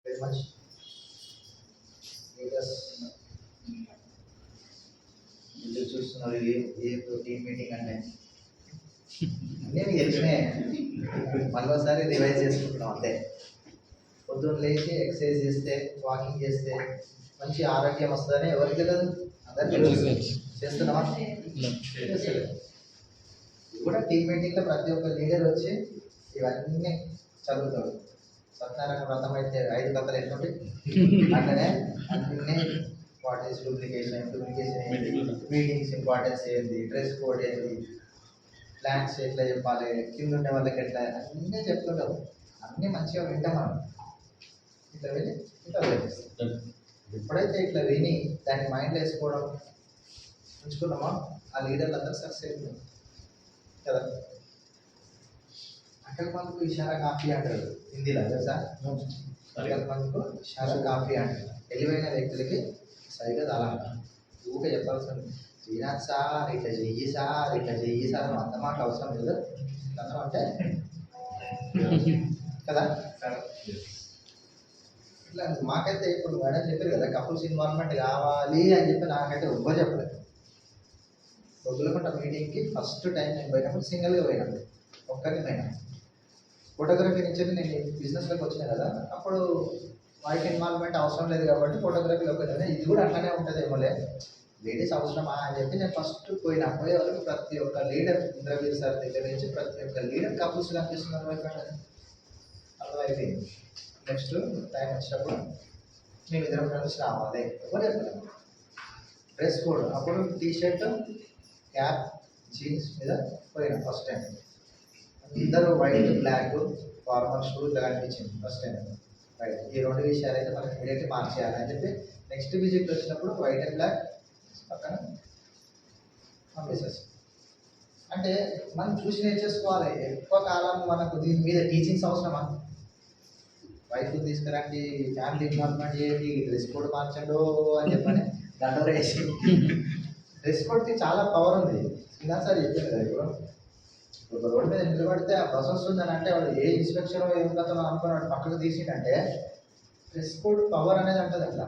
Very much leaders మీరు చూస్తున్నారు ఏ team meeting అంటే అన్నీ మీకు తెలిసినాయి. మళ్ళీసారి రివైజ్ చేసుకుంటున్నాం అంతే. పొద్దున్న లేచి ఎక్సర్సైజ్ చేస్తే వాకింగ్ చేస్తే మంచి ఆరోగ్యం వస్తుందని ఎవరికి తెలియదు, అందరికీ తెలుసు. చేస్తున్నామా? చేస్తలేదు. ఇది కూడా టీమ్ మీటింగ్లో ప్రతి ఒక్క లీడర్ వచ్చి ఇవన్నీ చదువుతాడు. సత్యనారాయణ వ్రతం అయితే 5 కథలు ఎట్లుంటాయి అట్లనే అన్నీ వాట్ ఈస్ డూప్లికేషన్ ఏంటి, మీటింగ్స్ ఇంపార్టెన్స్ ఏంటి, డ్రెస్ కోడ్ ఏంటి, ప్లాన్స్ ఎట్లా చెప్పాలి, కింద ఉండే వాళ్ళకి ఎట్లా, అన్నీ చెప్తుంటారు. అన్నీ మంచిగా వింటాం మనం. ఇట్లా విని ఇట్లా వేస్తాం. ఎప్పుడైతే ఇట్లా విని దాన్ని మైండ్లో వేసుకోవడం ఉంచుకున్నామో ఆ లీడర్లు అందరూ సక్సెస్ అవుతుంది కదా. అక్కడి మనకు ఇషారా కాఫీ అంటారు హిందీలో తెలుసా? అక్కడి మనకు ఇషారా కాఫీ అంటారు. తెలివైన వ్యక్తులకి సరిగ్గా చాలా ఊకే చెప్పాల్సింది. శ్రీనాథ్ సార్ ఇట్లా చెయ్యి సార్, ఇట్లా చెయ్యి సార్, అంత మాట అవసరం లేదు. అందరం అంటే కదా. ఇట్లా మాకైతే ఇప్పుడు మేడం చెప్పారు కదా కపుల్స్ ఇన్వాల్వ్మెంట్ కావాలి అని చెప్పి నాకైతే ఒక్కో చెప్పలేదు. పొద్దులకుంట మీటింగ్కి ఫస్ట్ టైం నేను పోయినప్పుడు సింగిల్గా పోయినాను, ఒక్కరిని పోయినా. ఫోటోగ్రఫీ నుంచి నేను బిజినెస్లోకి వచ్చినా కదా, అప్పుడు వైఫ్ ఇన్వాల్వ్మెంట్ అవసరం లేదు కాబట్టి ఫోటోగ్రఫీలోకి వెళ్ళాను. ఇది కూడా అట్లానే ఉంటుంది ఏమోలే, లేడీస్ అవసరమా అని చెప్పి నేను ఫస్ట్ పోయినా. పోయే వరకు ప్రతి ఒక్క లీడర్ ఇంద్రవీర్ సార్ దగ్గర నుంచి ప్రతి ఒక్క లీడర్ కపుల్స్ కనిపిస్తున్నారు. అర్థమైపోయింది. నెక్స్ట్ టైం వచ్చినప్పుడు మేము ఇద్దరం కలిసి రావాలి. ఎవరు చెప్పలేదు. డ్రెస్ కోడ్ అప్పుడు టీషర్ట్ క్యాప్ జీన్స్ మీద పోయినా ఫస్ట్ టైం. అందరూ వైట్ బ్లాక్ ఫార్మల్ షూ ఇలా కనిపించింది ఫస్ట్ టైం. రైట్, ఈ 2 విషయాలు అయితే మనం ఇమీడియట్లీ మార్చేయాలని చెప్పి నెక్స్ట్ విజిట్ వచ్చినప్పుడు వైట్ అండ్ బ్లాక్ పక్కన పంపేసేసి, అంటే మనం చూసి నేర్చేసుకోవాలి. ఎక్కువ కాలం మనకు దీని మీద టీచింగ్స్ అవసరమా? వైఫ్ తీసుకురండి, ఫ్యామిలీ ఇన్వాల్వ్మెంట్ చేయండి, డ్రెస్ కోడ్ మార్చండు అని చెప్పని దండోర వేసి. డ్రెస్ కోడ్కి చాలా పవర్ ఉంది. ఇలా సార్ చెప్పారు కదా, ఇప్పుడు ఒక రోడ్డు మీద నిలబడితే ఆ ప్రాసెస్ ఉందని అంటే వాడు ఏ ఇన్స్పెక్షన్ ఏం కథలో అనుకున్నాడు పక్కకు తీసిండంటే డ్రెస్ కోడ్ పవర్ అనేది ఉంటుంది అట్లా.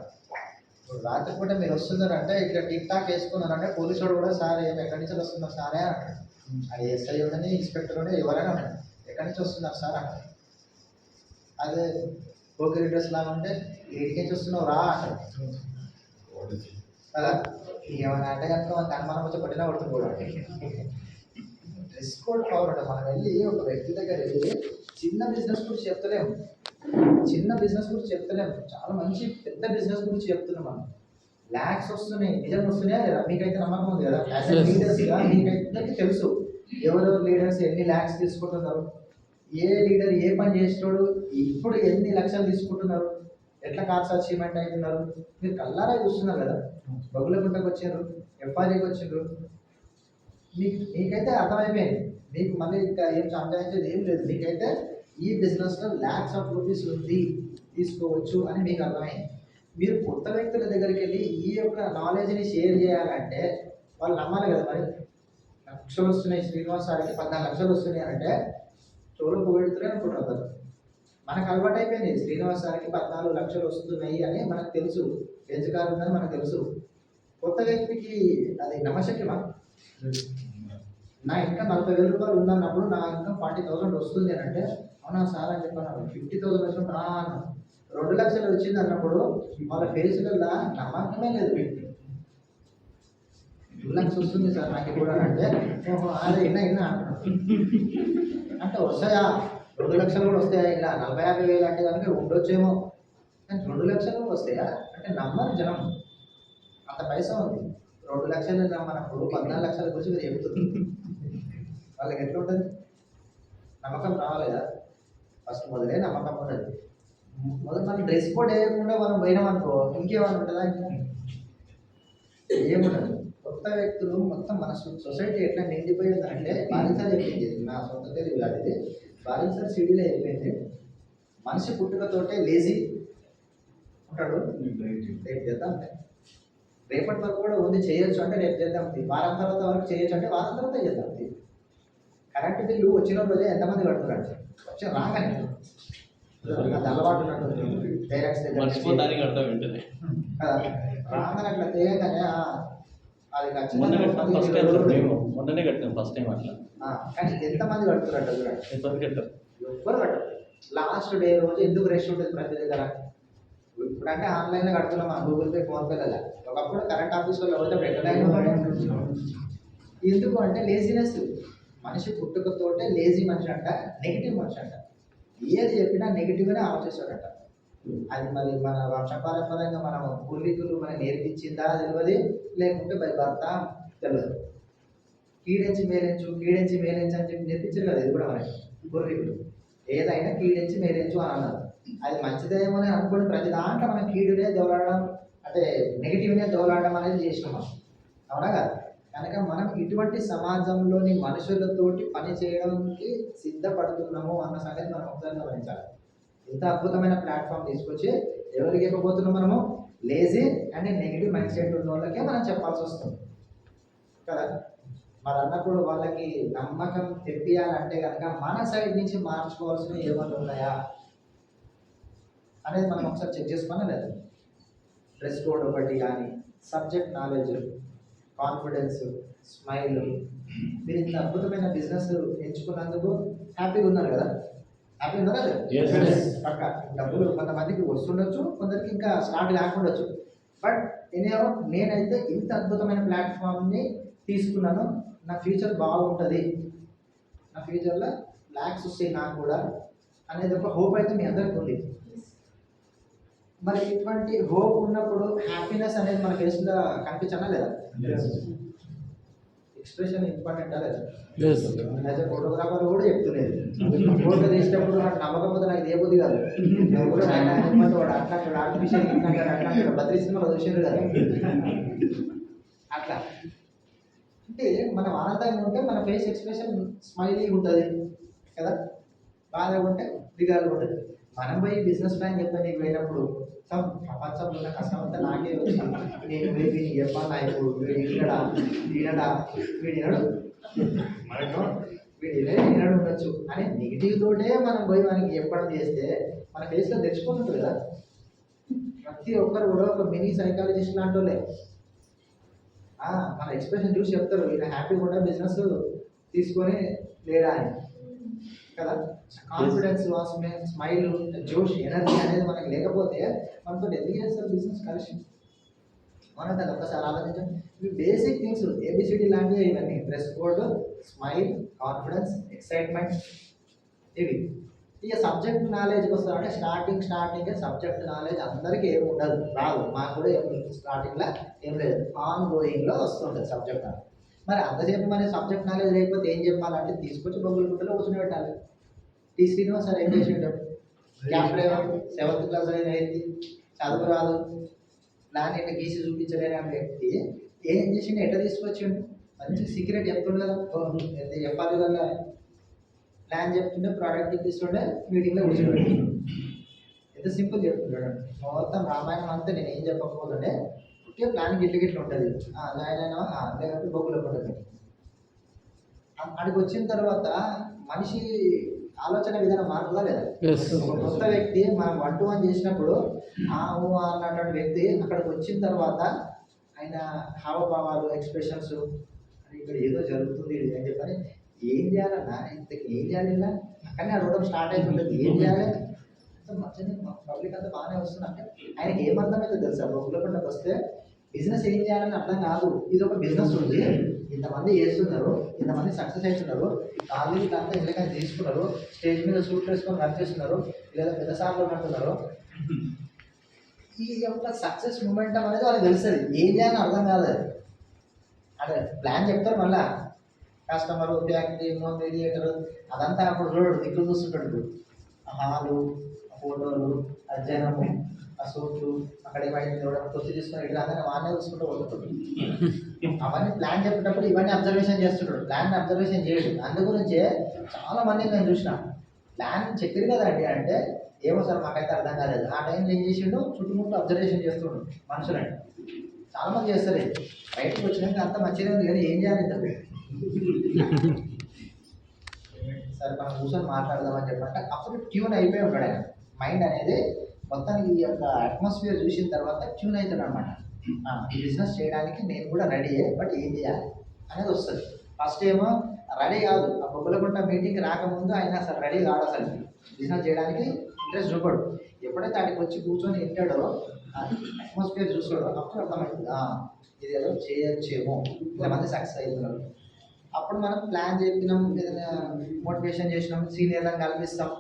ఇప్పుడు రాత్రిపూట మీరు వస్తున్నారంటే ఇట్లా టిక్ టాక్ వేసుకున్నారంటే పోలీసు వాడు కూడా సార్ ఎక్కడి నుంచి వస్తున్నారు సారే అంటాడు. అది ఎస్ఐ ఉండని ఇన్స్పెక్టర్ ఉండే ఎవరైనా ఉంటాడు, ఎక్కడి నుంచి వస్తున్నారు సార్ అంటాడు. అదే పోకిరి డ్రెస్ లాగా ఉంటే ఇంటికి నుంచి వస్తున్నావు రా అంటాడు కదా. ఏమైనా అంటే కనుక మనకు అనుమానం వచ్చి కొట్టినా కొడుతుంది కూడా. డ్రెస్ కోడ్ పవర్ ఉంటుంది. మనం వెళ్ళి ఒక వ్యక్తి దగ్గర వెళ్ళి చిన్న బిజినెస్ గురించి చెప్తలేము, చాలా మంచి పెద్ద బిజినెస్ గురించి చెప్తున్నాం. మనం ల్యాక్స్ వస్తున్నాయి, నిజంగా వస్తున్నాయా లేదా? మీకైతే నమ్మకం ఉంది కదా. యాజ్ ఎ లీడర్స్గా మీకైతే తెలుసు ఎవరెవరు లీడర్స్ ఎన్ని ల్యాక్స్ తీసుకుంటున్నారు, ఏ లీడర్ ఏ పని చేసేటోడు ఇప్పుడు ఎన్ని లక్షలు తీసుకుంటున్నారు, ఎట్లా కార్స్ అచీవ్మెంట్ అవుతున్నారు, మీరు కల్లారా చూస్తున్నారు కదా. బొగులగుంటకు వచ్చారు, ఎఫ్ఆర్ఏకి వచ్చారు, మీకైతే అర్థమైపోయింది. మీకు మళ్ళీ ఇంకా ఏం సంపాదించేది ఏం లేదు. మీకైతే ఈ బిజినెస్లో ల్యాక్స్ ఆఫ్ రూపీస్ ఉంది, తీసుకోవచ్చు అని మీకు అర్థమైంది. మీరు కొత్త వ్యక్తుల దగ్గరికి వెళ్ళి ఈ యొక్క నాలెడ్జ్ని షేర్ చేయాలంటే వాళ్ళు నమ్మాలి కదా. మరి లక్షలు వస్తున్నాయి, శ్రీనివాస్ సార్కి 14 లక్షలు వస్తున్నాయి అంటే చోరుకు పెడుతున్నాయి అనుకుంటారు కదా. మనకు అలవాటు అయిపోయింది, శ్రీనివాస్ సార్కి 14 లక్షలు వస్తున్నాయి అని మనకు తెలుసు, బెంచ్ ఉందని మనకు తెలుసు. కొత్త వ్యక్తికి అది నమ్మశక్యమా? నా ఇంకా 40,000 రూపాయలు ఉందన్నప్పుడు నా ఇంకా 40,000 వస్తుంది అని అంటే అవునా సార్ అని చెప్పాను. 50,000 వచ్చినప్పుడు అన్న 2 లక్షలు వచ్చింది అన్నప్పుడు వాళ్ళ ఫేస్లలో నమ్మకమే లేదు. 2 లక్షలు వస్తుంది సార్ నాకు కూడా అంటే అదే ఇన్నా అంటే వస్తాయా? 2 లక్షలు కూడా వస్తాయా? ఇలా 40,000-50,000 అంటే కనుక ఉండొచ్చేమో, కానీ 2 లక్షలు కూడా వస్తాయా అంటే నమ్మరు జనం. అంత పైసా ఉంది. 2 లక్షలు మనప్పుడు 14 లక్షల గురించి మీరు చెప్తుంది వాళ్ళకి ఎట్లా ఉంటుంది? నమ్మకం రావాలిదా? ఫస్ట్ మొదలే నమ్మకం ఉన్నది. మొదలు మనం డ్రెస్ కోడ్ వేయకుండా మనం పోయినామనుకో ఇంకేమన్నా ఉంటుందా? ఏముండదు. కొత్త వ్యక్తులు మొత్తం మన సొసైటీ ఎట్లా నిండిపోయింది అంటే బాలింసర్ చెప్పింది, నా సొంత తెలివి కాదు ఇది, బాలింసర్ సిడీలో చెప్పింది. మనిషి పుట్టుకతోటే లేజీ ఉంటాడు, రేపు చేద్దాం, రేపటి వరకు కూడా ఉంది చేయొచ్చు అంటే రేపు చేద్దాం, వారం తర్వాత వరకు చేయొచ్చు అంటే వారం తర్వాత చేద్దాం. కరెంటు బిల్లు వచ్చిన రోజే ఎంతమంది కడుతున్నారు? వచ్చి రాగానే అది అలవాటు ఉన్నట్టు డైరెక్ట్స్ మర్చిపోతానికి అర్థం ఏంటది రాగానే అట్లా చేయగానే అది మొన్ననే కట్టాం ఫస్ట్ టైం అట్లా. కానీ ఎంతమంది కడుతున్నట్టు చూడండి, ఎంతమంది కట్టారు? ఎవ్వరు కట్టరు. లాస్ట్ డే రోజు ఎందుకు రెస్ట్ ఉంటుంది ప్రతి దగ్గర? ఇప్పుడంటే ఆన్లైన్లో కడుతున్నామా, గూగుల్ పే, ఫోన్పేలలో. ఒకప్పుడు కరెంట్ ఆఫీస్లో పోతే పెట్టలేదు. ఎందుకు అంటే లేజినెస్. మనిషి పుట్టుకతోటే లేజీ మనిషి అంట, నెగిటివ్ మనిషి అంట. ఏది చెప్పినా నెగిటివ్గానే ఆలోచిస్తాడంట. అది మరి మన వంశపారంపరంగా మనం పూర్వీకులు మనకి నేర్పించిందా తెలియదు, లేకుంటే బై భర్త తెలియదు. కీడించి మేలించు, కీడించి మేలించు అని చెప్పి నేర్పించారు కదా, ఇది కూడా మనకి పూర్వీకులు. ఏదైనా కీడించి మేలించు అని అన్నారు. అది మంచిదేమో అని అనుకోండి, ప్రతి దాంట్లో మనం కీడునే దోలాడడం అంటే నెగిటివ్నే దోలాడడం అనేది చేసినాం, అవునా కదా? కనుక మనం ఇటువంటి సమాజంలోని మనుషులతోటి పని చేయడానికి సిద్ధపడుతున్నాము అన్న సంగతి మనం ఒకసారి గమనించాలి. ఇంత అద్భుతమైన ప్లాట్ఫామ్ తీసుకొచ్చి ఎవరికి ఇవ్వబోతున్నాం మనము? Lazy and negative mind set ఉన్న వాళ్ళకే మనం చెప్పాల్సి వస్తుంది కదా. మరి అన్నప్పుడు వాళ్ళకి నమ్మకం తెప్పియాలంటే కనుక మన సైడ్ నుంచి మార్చుకోవాల్సినవి ఏమైనా ఉన్నాయా అనేది మనం ఒకసారి చెక్ చేసుకోవాలి. లేదు డ్రెస్ కోడ్ ఒకటి కానీ, సబ్జెక్ట్ నాలెడ్జ్, కాన్ఫిడెన్స్, స్మైల్. మీరు ఇంత అద్భుతమైన బిజినెస్ ఎంచుకున్నందుకు హ్యాపీగా ఉన్నారు కదా? హ్యాపీ ఉన్నారా? పక్క డబ్బులు కొంతమందికి వస్తుండొచ్చు, కొందరికి ఇంకా స్టార్ట్ కాకుండొచ్చు. బట్ ఎనీహౌ నేనైతే ఇంత అద్భుతమైన ప్లాట్ఫామ్ని తీసుకున్నాను, నా ఫ్యూచర్ బాగుంటుంది, నా ఫ్యూచర్లో ల్యాక్స్ వస్తాయి నాకు కూడా అనేది ఒక హోప్ అయితే మీ అందరికీ ఉంది. మరి ఇటువంటి హోప్ ఉన్నప్పుడు హ్యాపీనెస్ అనేది మన ఫేస్లో కనిపించనా లేదా? ఎక్స్ప్రెషన్ ఇంపార్టెంటా లేదా? యాజ్ ఎ ఫోటోగ్రాఫర్ కూడా చెప్తులేదు, ఫోటో తీసేటప్పుడు నాకు నమ్మకం పోతే నాకు ఏ బుద్ధి కాదు. కూడా వాడు అట్లా ఆర్టిఫిషియల్ ఇంకంటాడు, అట్లా బద్రీ సినిమాలో చూసారు కదా. అట్లా అంటే మనం ఆనందంగా ఉంటే మన ఫేస్ ఎక్స్ప్రెషన్ స్మైలీ ఉంటుంది కదా, బాగా ఉంటే దిగాలు ఉంటుంది. మనం పోయి బిజినెస్ ప్లాన్ చెప్పని పోయినప్పుడు ప్రపంచంలో ఉన్న కష్టం అంతా నాకే వచ్చింది, నేను వీడిని చెప్పాలా, ఇప్పుడు వీడు వినడా వీడినడు వినడు ఉండొచ్చు అని నెగిటివ్ తోటే మనం పోయి మనకి చెప్పడం చేస్తే మన ఫేస్లో తెచ్చుకుంటుంది కదా. ప్రతి ఒక్కరు కూడా ఒక మినీ సైకాలజిస్ట్ లాంటి వాళ్ళే. మన ఎక్స్ప్రెషన్ చూసి చెప్తారు ఈయన హ్యాపీగా ఉండే బిజినెస్ తీసుకొని లేడా అని కదా. కాన్ఫిడెన్స్, స్మైల్, జోష్, ఎనర్జీ అనేది మనకి లేకపోతే మనతో ఎందుకు చేస్తారు బిజినెస్ కలిసి? మనం దాన్ని ఒక్కసారి ఆలోచించాం. ఇవి బేసిక్ థింగ్స్, ఏబిసిడి లాంటివి ఇవన్నీ. Dress code, smile, confidence, excitement, ఇవి. ఇక సబ్జెక్ట్ నాలెడ్జ్కి వస్తామంటే స్టార్టింగ్ సబ్జెక్ట్ నాలెడ్జ్ అందరికీ ఏమి ఉండదు, రాదు. మాకు కూడా ఏం స్టార్టింగ్లో ఏం లేదు, ఆన్ గోయింగ్లో వస్తుంటుంది సబ్జెక్ట్ నాలెడ్జ్. మరి అంతసేపు మరి సబ్జెక్ట్ నాలెడ్జ్ లేకపోతే ఏం చెప్పాలంటే తీసుకొచ్చి బొగ్గుల గుట్టలో కూర్చొని పెట్టాలి. టీ శ్రీనివాస్ సార్ ఏం చేసిండు? క్యాప్ డ్రైవర్, 7th క్లాస్ అయిన వ్యక్తి, చదువు రాదు, ప్లాన్ ఎట్లా గీసి చూపించలేని వ్యక్తి ఏం చేసిండు? ఎట్లా తీసుకొచ్చిండు? మంచి సీక్రెట్ చెప్తుండే కదా, చెప్పాలి కదా. ప్లాన్ చెప్తుండే, ప్రోడక్ట్ ఇప్పిస్తుండే, మీటింగ్లో కూర్చోండి. ఎంత సింపుల్ చెప్తున్నాడు. మొత్తం రామాయణం అంతా నేను ఏం చెప్పకపోతుండే, ఓకే ప్లాన్ గిట్ల ఉంటుంది, జాయిన్ అయినా లేకపోతే బొగ్గులకు ఉంటుంది. అక్కడికి వచ్చిన తర్వాత మనిషి ఆలోచన విధానం మారుతుందా లేదా? ఒక కొత్త వ్యక్తి మనం 1-to-1 చేసినప్పుడు అన్నటువంటి వ్యక్తి అక్కడికి వచ్చిన తర్వాత ఆయన హావభావాలు, ఎక్స్ప్రెషన్స్, ఇక్కడ ఏదో జరుగుతుంది అని చెప్పని ఏం చేయాలన్నా ఇంతకు ఏం చేయాలి, ఇలా అక్కడనే అడగడం స్టార్ట్ అయిపోతుంది. ఏం చేయాలి మంచిగా పబ్లిక్ అంతా బాగానే వస్తుంది అంటే ఆయనకి ఏమర్థమైతే తెలుసా? బొగ్గులపంటకు వస్తే బిజినెస్ ఏం చేయాలని అర్థం కాదు. ఇది ఒక బిజినెస్ ఉంది, ఇంతమంది చేస్తున్నారు, ఇంతమంది సక్సెస్ అవుతున్నారు, కాలేజీకి అంతా ఇళ్ళకి తీసుకున్నారు, స్టేజ్ మీద సూట్ వేసుకొని రన్ చేస్తున్నారు, లేదా పెద్ద సార్లు ఉన్నట్టున్నారు. ఈ యొక్క సక్సెస్ మూమెంటం అనేది వాళ్ళకి తెలుస్తుంది. ఏం చేయాలని అర్థం కాదు. అదే ప్లాన్ చెప్తారు, మళ్ళీ కస్టమరు, ఫ్యాక్టరీ, మీడియేటర్ అదంతా అప్పుడు చూడడు, దిక్కులు చూస్తుంటాడు. హాలు, ఫోటోలు, అధ్యయనము, ఆ సూట్లు, అక్కడ ఏమైనా చూడడం, తొచ్చి తీసుకుని ఇట్లా అందరినీ వాడినే చూసుకుంటూ పోతుంటాడు. అవన్నీ ప్లాన్ చెప్పేటప్పుడు ఇవన్నీ అబ్జర్వేషన్ చేస్తుంటాడు, ప్లాన్ అబ్జర్వేషన్ చేయడు. అందు గురించే చాలా మంది నేను చూసిన ప్లాన్ చెప్పారు కదండి అంటే ఏమో సార్ మాకైతే అర్థం కాలేదు. ఆ టైంలో ఏం చేసిండు? చుట్టుముట్టు అబ్జర్వేషన్ చేస్తుండు మనుషులండి. చాలామంది చేస్తారు, బయటకు వచ్చినాక అంత మంచిగా ఉంది కానీ ఏం చేయాలి ఇంతకు సరే మనం కూర్చొని మాట్లాడదామని చెప్పంటే అప్పుడు ట్యూన్ అయిపోయి ఉంటాడు ఆయన. మైండ్ అనేది మొత్తం ఈ యొక్క అట్మాస్ఫియర్ చూసిన తర్వాత ట్యూన్ అవుతాడు అనమాట. ఈ బిజినెస్ చేయడానికి నేను కూడా రెడీయే, బట్ ఏం చేయాలి అనేది వస్తుంది. ఫస్ట్ ఏమో రెడీ కాదు, ఆ బొబ్బలగుంట మీటింగ్ రాకముందు ఆయన అసలు రెడీ కాదు, అసలు బిజినెస్ చేయడానికి ఇంట్రెస్ట్ చూపడు. ఎప్పుడైతే అక్కడికి వచ్చి కూర్చొని వింటాడో, అట్మాస్ఫియర్ చూస్తాడో అప్పుడు అర్థమవుతుంది ఇది ఏదో చేయొచ్చేమో, ఇంతమంది సక్సెస్ అవుతున్నారు. అప్పుడు మనం ప్లాన్ చెప్పినాం, ఏదైనా మోటివేషన్ చేసినాం, సీనియర్లను కల్పిస్తాం,